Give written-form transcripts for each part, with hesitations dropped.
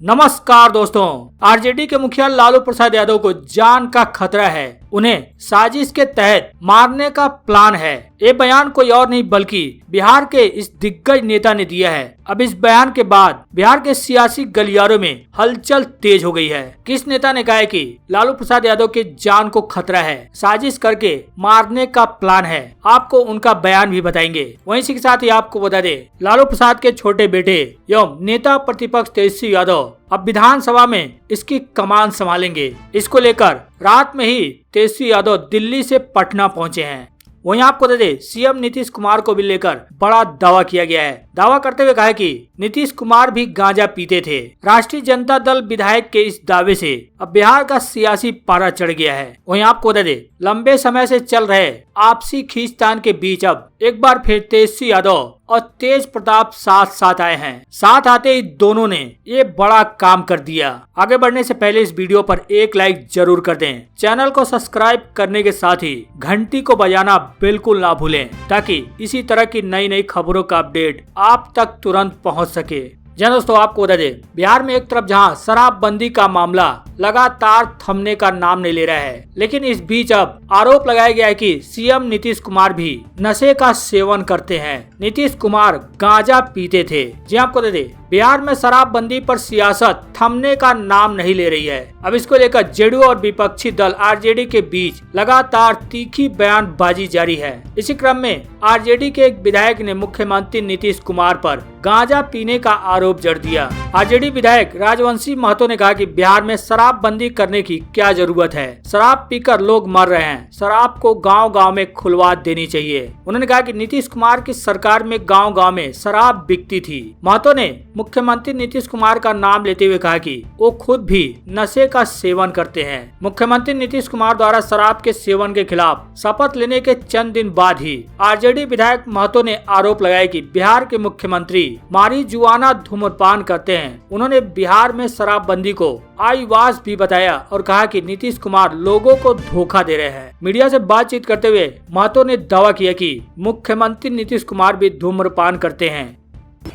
नमस्कार दोस्तों, आरजेडी के मुखिया लालू प्रसाद यादव को जान का खतरा है। उन्हें साजिश के तहत मारने का प्लान है। ये बयान कोई और नहीं बल्कि बिहार के इस दिग्गज नेता ने दिया है। अब इस बयान के बाद बिहार के सियासी गलियारों में हलचल तेज हो गई है। किस नेता ने कहा है कि लालू प्रसाद यादव के जान को खतरा है, साजिश करके मारने का प्लान है? आपको उनका बयान भी बताएंगे। वहीं इसी के साथ ही आपको बता दें, लालू प्रसाद के छोटे बेटे एवं नेता प्रतिपक्ष तेजस्वी यादव अब विधानसभा में इसकी कमान संभालेंगे। इसको लेकर रात में ही तेजस्वी यादव दिल्ली से पटना पहुंचे हैं। वहीं आपको बता दें, सीएम नीतीश कुमार को भी लेकर बड़ा दावा किया गया है। दावा करते हुए कहा कि नीतीश कुमार भी गांजा पीते थे। राष्ट्रीय जनता दल विधायक के इस दावे से अब बिहार का सियासी पारा चढ़ गया है। वहीं आपको बता दें, लंबे समय से चल रहे आपसी खींचतान के बीच अब एक बार फिर तेजस्वी यादव और तेज प्रताप साथ आए हैं। साथ आते ही दोनों ने ये बड़ा काम कर दिया। आगे बढ़ने से पहले इस वीडियो पर एक लाइक जरूर कर दें। चैनल को सब्सक्राइब करने के साथ ही घंटी को बजाना बिल्कुल ना भूलें, ताकि इसी तरह की नई खबरों का अपडेट आप तक तुरंत पहुंच सके। जी दोस्तों, आपको बता दें, बिहार में एक तरफ जहां शराबबंदी का मामला लगातार थमने का नाम नहीं ले रहा है, लेकिन इस बीच अब आरोप लगाया गया है कि सीएम नीतीश कुमार भी नशे का सेवन करते हैं। नीतीश कुमार गांजा पीते थे। जी आपको बता दें, बिहार में शराबबंदी पर सियासत थमने का नाम नहीं ले रही है। अब इसको लेकर जेडीयू और विपक्षी दल आरजेडी के बीच लगातार तीखी बयानबाजी जारी है। इसी क्रम में आरजेडी के एक विधायक ने मुख्यमंत्री नीतीश कुमार पर गांजा पीने का आरोप जड़ दिया। आरजेडी विधायक राजवंशी महतो ने कहा कि बिहार में शराबबंदी करने की क्या जरूरत है? शराब पीकर लोग मर रहे हैं। शराब को गांव-गांव में खुलवा देनी चाहिए। उन्होंने कहा कि नीतीश कुमार की सरकार में गांव-गांव में शराब बिकती थी। महतो ने मुख्यमंत्री नीतीश कुमार का नाम लेते हुए कहा कि वो खुद भी नशे का सेवन करते हैं। मुख्यमंत्री नीतीश कुमार द्वारा शराब के सेवन के खिलाफ शपथ लेने के चंद दिन बाद ही आरजेडी विधायक महतो ने आरोप लगाया कि बिहार के मुख्यमंत्री मारिजुआना धूम्रपान करते हैं। उन्होंने बिहार में शराबबंदी को आईवास भी बताया और कहा कि नीतीश कुमार लोगों को धोखा दे रहे हैं। मीडिया से बातचीत करते हुए महतो ने दावा किया कि मुख्यमंत्री नीतीश कुमार भी धूम्रपान करते हैं।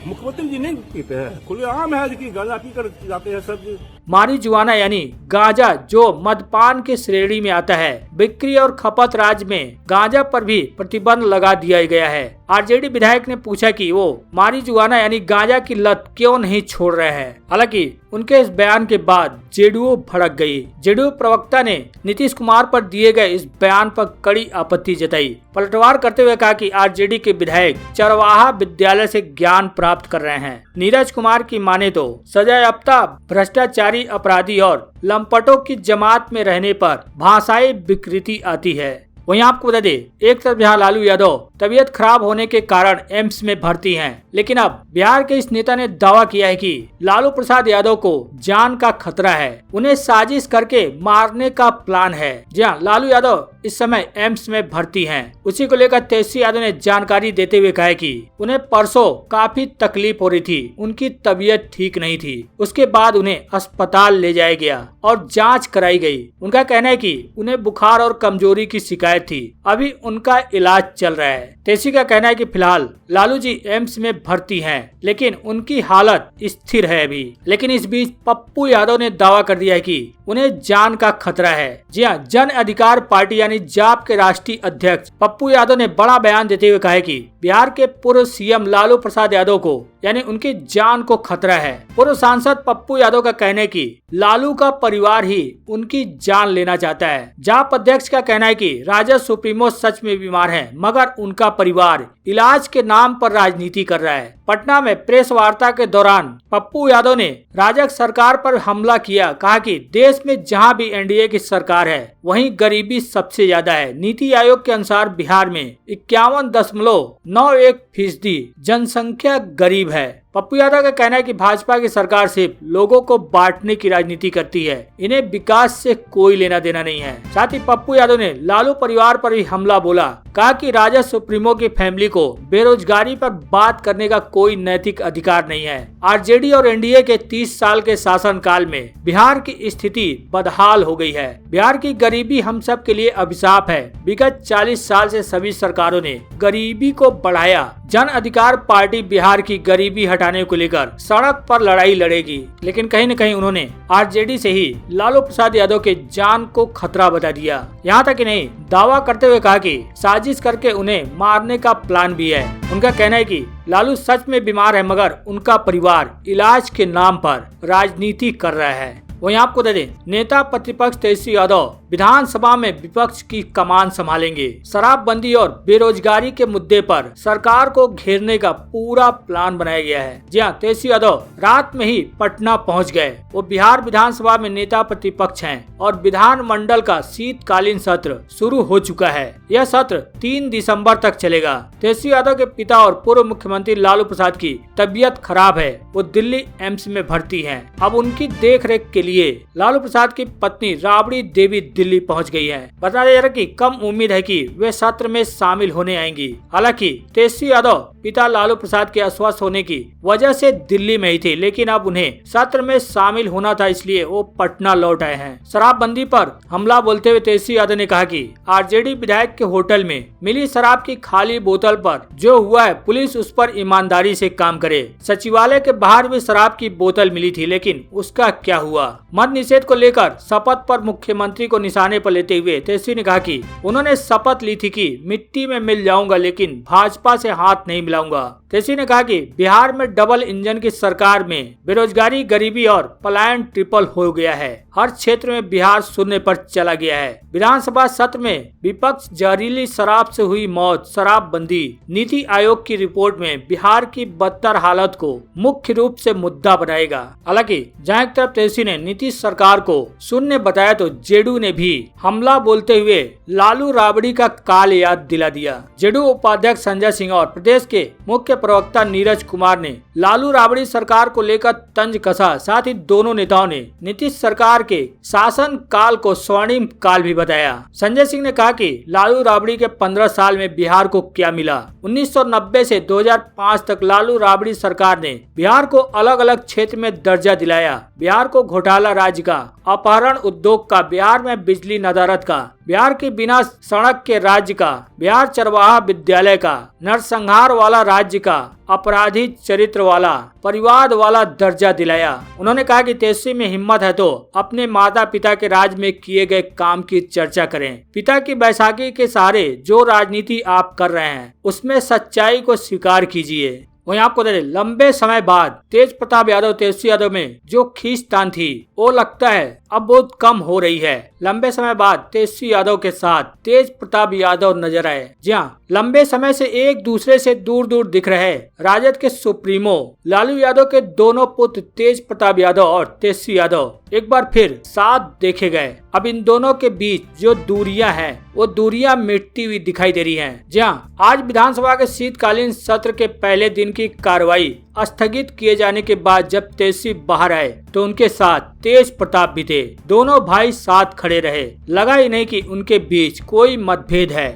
मुख्यमंत्री जी नहीं पीते हैं, खुले आम है कि गांजा पी कर जाते हैं सब। मारिजुआना यानी गांजा जो मदपान के श्रेणी में आता है, बिक्री और खपत राज्य में गांजा पर भी प्रतिबंध लगा दिया गया है। आरजेडी विधायक ने पूछा कि वो मारिजुआना यानी गांजा की लत क्यों नहीं छोड़ रहे हैं। हालांकि उनके इस बयान के बाद जेडीयू भड़क गई। जेडीयू प्रवक्ता ने नीतीश कुमार पर दिए गए इस बयान पर कड़ी आपत्ति जताई। पलटवार करते हुए कहा कि आरजेडी के विधायक चरवाहा विद्यालय से ज्ञान प्राप्त कर रहे हैं। नीरज कुमार की माने तो सजायाफ्ता भ्रष्टाचारी अपराधी और लंपटों की जमात में रहने पर भाषाई विकृति आती है। वहीं आपको बता दें, एक तरफ जहां लालू यादव तबीयत खराब होने के कारण एम्स में भर्ती हैं, लेकिन अब बिहार के इस नेता ने दावा किया है कि लालू प्रसाद यादव को जान का खतरा है। उन्हें साजिश करके मारने का प्लान है। जहां लालू यादव इस समय एम्स में भर्ती हैं। उसी को लेकर तेजस्वी यादव ने जानकारी देते हुए कहा कि उन्हें परसों काफी तकलीफ हो रही थी, उनकी तबीयत ठीक नहीं थी। उसके बाद उन्हें अस्पताल ले जाया गया और जांच कराई गई। उनका कहना है कि उन्हें बुखार और कमजोरी की शिकायत थी। अभी उनका इलाज चल रहा है। तेजस्वी का कहना है कि फिलहाल लालू जी एम्स में भर्ती हैं, लेकिन उनकी हालत स्थिर है अभी। लेकिन इस बीच पप्पू यादव ने दावा कर दिया है कि उन्हें जान का खतरा है। जी हाँ, जन अधिकार पार्टी यानी जाप के राष्ट्रीय अध्यक्ष पप्पू यादव ने बड़ा बयान देते हुए कहा है कि बिहार के पूर्व सीएम लालू प्रसाद यादव को यानी उनकी जान को खतरा है। पूर्व सांसद पप्पू यादव का कहना है कि लालू का परिवार ही उनकी जान लेना चाहता है। जाप अध्यक्ष का कहना है कि राजद सुप्रीमो सच में बीमार है, मगर उनका परिवार इलाज के नाम पर राजनीति कर रहा है। पटना में प्रेस वार्ता के दौरान पप्पू यादव ने राजग सरकार पर हमला किया। कहा कि देश में जहां भी एनडीए की सरकार है, वहीं गरीबी सबसे ज्यादा है। नीति आयोग के अनुसार बिहार में 51.91% जनसंख्या गरीब है। पप्पू यादव का कहना है कि भाजपा की सरकार सिर्फ लोगों को बांटने की राजनीति करती है, इन्हें विकास से कोई लेना देना नहीं है। साथ ही पप्पू यादव ने लालू परिवार पर भी हमला बोला। कहा कि राजद सुप्रीमो की फैमिली को बेरोजगारी पर बात करने का कोई नैतिक अधिकार नहीं है। आरजेडी और एनडीए के 30 साल के शासनकाल में बिहार की स्थिति बदहाल हो गई है। बिहार की गरीबी हम सब के लिए अभिशाप है। विगत 40 साल से सभी सरकारों ने गरीबी को बढ़ाया। जन अधिकार पार्टी बिहार की गरीबी हटा हटाने को लेकर सड़क पर लड़ाई लड़ेगी, लेकिन कहीं न कहीं उन्होंने आरजेडी से ही लालू प्रसाद यादव के जान को खतरा बता दिया। यहाँ तक कि नहीं, दावा करते हुए कहा कि साजिश करके उन्हें मारने का प्लान भी है। उनका कहना है कि लालू सच में बीमार है, मगर उनका परिवार इलाज के नाम पर राजनीति कर रहा है। वहीं आपको दे दें, नेता प्रतिपक्ष तेजस्वी यादव विधानसभा में विपक्ष की कमान संभालेंगे। शराबबंदी और बेरोजगारी के मुद्दे पर सरकार को घेरने का पूरा प्लान बनाया गया है। जी हां, तेजस्वी यादव रात में ही पटना पहुंच गए। वो बिहार विधानसभा में नेता प्रतिपक्ष हैं और विधानमंडल का शीतकालीन सत्र शुरू हो चुका है। यह सत्र 3 दिसंबर तक चलेगा। तेजस्वी यादव के पिता और पूर्व मुख्यमंत्री लालू प्रसाद की तबीयत खराब है, वो दिल्ली एम्स में भर्ती हैं। अब उनकी देखरेख के लिए लालू प्रसाद की पत्नी राबड़ी देवी दिल्ली पहुंच गई है। बता दें कि कम उम्मीद है कि वे सत्र में शामिल होने आएंगी। हालांकि तेजस्वी यादव पिता लालू प्रसाद के अस्वस्थ होने की वजह से दिल्ली में ही थे, लेकिन अब उन्हें सत्र में शामिल होना था, इसलिए वो पटना लौट आए हैं। शराबबंदी पर हमला बोलते हुए तेजस्वी यादव ने कहा कि आरजेडी विधायक के होटल में मिली शराब की खाली बोतल पर जो हुआ है, पुलिस उस पर ईमानदारी से काम करे। सचिवालय के बाहर भी शराब की बोतल मिली थी, लेकिन उसका क्या हुआ? मद निषेध को लेकर शपथ पर मुख्यमंत्री को निशाने पर लेते हुए तेजस्वी ने कहा कि उन्होंने शपथ ली थी कि मिट्टी में मिल जाऊंगा, लेकिन भाजपा से हाथ नहीं मिलाऊंगा। तेजस्वी ने कहा कि बिहार में डबल इंजन की सरकार में बेरोजगारी, गरीबी और पलायन ट्रिपल हो गया है। हर क्षेत्र में बिहार शून्य पर चला गया है। विधानसभा सत्र में विपक्ष जहरीली शराब से हुई मौत, शराबबंदी, नीति आयोग की रिपोर्ट में बिहार की बदतर हालत को मुख्य रूप से मुद्दा बनाएगा। हालांकि जहां एक तरफ तेजस्वी ने नीतीश सरकार को शून्य बताया, तो जेडीयू ने भी हमला बोलते हुए लालू राबड़ी का काल याद दिला दिया। जेडीयू उपाध्यक्ष संजय सिंह और प्रदेश के मुख्य प्रवक्ता नीरज कुमार ने लालू राबड़ी सरकार को लेकर तंज कसा। साथ ही दोनों नेताओं ने नीतीश सरकार के शासन काल को स्वर्णिम काल भी बताया। संजय सिंह ने कहा कि लालू राबड़ी के 15 साल में बिहार को क्या मिला। 1990 से 2005 तक लालू राबड़ी सरकार ने बिहार को अलग अलग क्षेत्र में दर्जा दिलाया। बिहार को घोटाला राज्य का, अपहरण उद्योग का, बिहार में बिजली नदारत का, बिहार के बिना सड़क के राज्य का, बिहार चरवाहा विद्यालय का, नरसंहार वाला राज्य का, अपराधी चरित्र वाला, परिवाद वाला दर्जा दिलाया। उन्होंने कहा कि तेजस्वी में हिम्मत है तो अपने माता पिता के राज में किए गए काम की चर्चा करें। पिता की बैसाखी के सहारे जो राजनीति आप कर रहे हैं, उसमें सच्चाई को स्वीकार कीजिए। वहीं आपको दे, लंबे समय बाद तेज प्रताप यादव तेजस्वी यादव में जो खींचतान थी, वो लगता है अब बहुत कम हो रही है। लंबे समय बाद तेजस्वी यादव के साथ तेज प्रताप यादव नजर आए। जी हाँ, लंबे समय से एक दूसरे से दूर दूर दिख रहे राजद के सुप्रीमो लालू यादव के दोनों पुत्र तेज प्रताप यादव और तेजस्वी यादव एक बार फिर साथ देखे गए। अब इन दोनों के बीच जो दूरियां हैं, वो दूरियां मिटती हुई दिखाई दे रही हैं। जी हाँ, आज विधानसभा के शीतकालीन सत्र के पहले दिन की कार्रवाई स्थगित किए जाने के बाद जब तेजस्वी बाहर आए, तो उनके साथ तेज प्रताप भी थे। दोनों भाई साथ खड़े रहे। लगा ही नहीं कि उनके बीच कोई मतभेद है।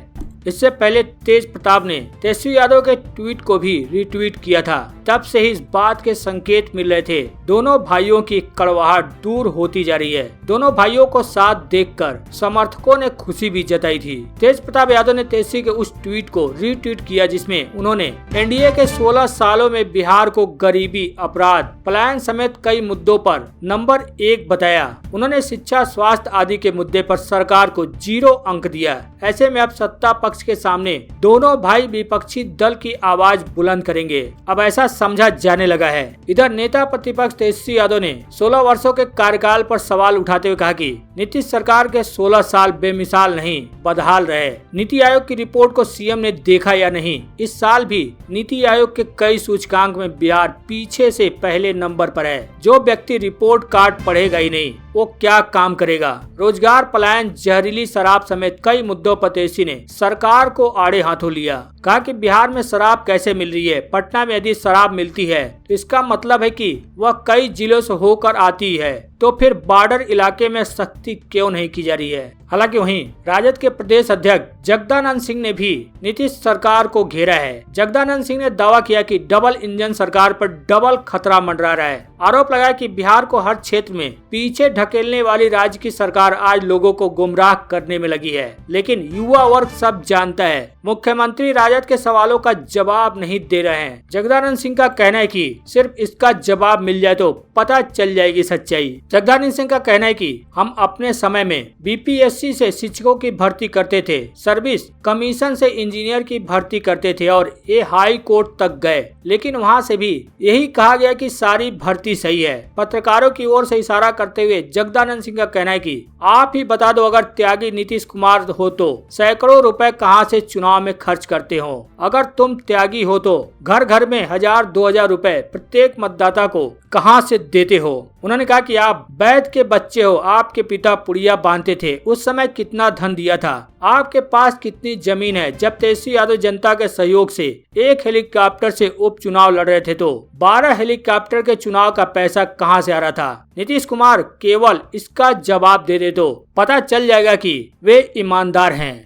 इससे पहले तेज प्रताप ने तेजस्वी यादव के ट्वीट को भी रीट्वीट किया था। तब से ही इस बात के संकेत मिल रहे थे, दोनों भाइयों की कड़वाहट दूर होती जा रही है। दोनों भाइयों को साथ देखकर समर्थकों ने खुशी भी जताई थी। तेज प्रताप यादव ने तेजस्वी के उस ट्वीट को रीट्वीट किया जिसमें उन्होंने एनडीए के 16 सालों में बिहार को गरीबी, अपराध, पलायन समेत कई मुद्दों पर नंबर 1 बताया। उन्होंने शिक्षा, स्वास्थ्य आदि के मुद्दे पर सरकार को 0 अंक दिया। ऐसे में अब सत्ता पक्ष के सामने दोनों भाई विपक्षी दल की आवाज बुलंद करेंगे, अब ऐसा समझा जाने लगा है। इधर नेता प्रतिपक्ष तेजस्वी यादव ने 16 वर्षों के कार्यकाल पर सवाल उठाते हुए कहा कि नीतीश सरकार के 16 साल बेमिसाल नहीं, बदहाल रहे। नीति आयोग की रिपोर्ट को सीएम ने देखा या नहीं? इस साल भी नीति आयोग के कई सूचकांक में बिहार पीछे से पहले नंबर पर है। जो व्यक्ति रिपोर्ट कार्ड पढ़ेगा ही नहीं, वो क्या काम करेगा? रोजगार, पलायन, जहरीली शराब समेत कई मुद्दों पर तेजस्वी ने सरकार को आड़े हाथों लिया। कहा कि बिहार में शराब कैसे मिल रही है? पटना में यदि शराब मिलती है तो इसका मतलब है कि वह कई जिलों से होकर आती है, तो फिर बॉर्डर इलाके में सख्ती क्यों नहीं की जा रही है? हालांकि वहीं राजद के प्रदेश अध्यक्ष जगदानंद सिंह ने भी नीतीश सरकार को घेरा है। जगदानंद सिंह ने दावा किया कि डबल इंजन सरकार पर डबल खतरा मंडरा रहा है। आरोप लगाया कि बिहार को हर क्षेत्र में पीछे ढकेलने वाली राज्य की सरकार आज लोगों को गुमराह करने में लगी है, लेकिन युवा वर्ग सब जानता है। मुख्यमंत्री राजद के सवालों का जवाब नहीं दे रहे हैं। जगदानंद सिंह का कहना है कि सिर्फ इसका जवाब मिल जाए तो पता चल जाएगी सच्चाई। जगदानंद सिंह का कहना है कि हम अपने समय में बीपीएससी से शिक्षकों की भर्ती करते थे, सर्विस कमीशन से इंजीनियर की भर्ती करते थे और ये हाई कोर्ट तक गए, लेकिन वहां से भी यही कहा गया कि सारी भर्ती सही है। पत्रकारों की ओर से इशारा करते हुए जगदानंद सिंह का कहना है कि आप ही बता दो, अगर त्यागी नीतीश कुमार हो तो सैकड़ों रुपए कहां से चुनाव में खर्च करते हो? अगर तुम त्यागी हो तो घर घर में 1000-2000 रुपए प्रत्येक मतदाता को कहां से देते हो? उन्होंने कहा कि आप वैद के बच्चे हो, आपके पिता पुड़िया बांधते थे, उस समय कितना धन दिया था? आपके पास कितनी जमीन है? जब तेजस्वी यादव जनता के सहयोग से एक हेलीकॉप्टर से उपचुनाव लड़ रहे थे तो 12 हेलीकॉप्टर के चुनाव का पैसा कहां से आ रहा था? नीतीश कुमार केवल इसका जवाब दे दे तो पता चल जाएगा कि वे ईमानदार हैं।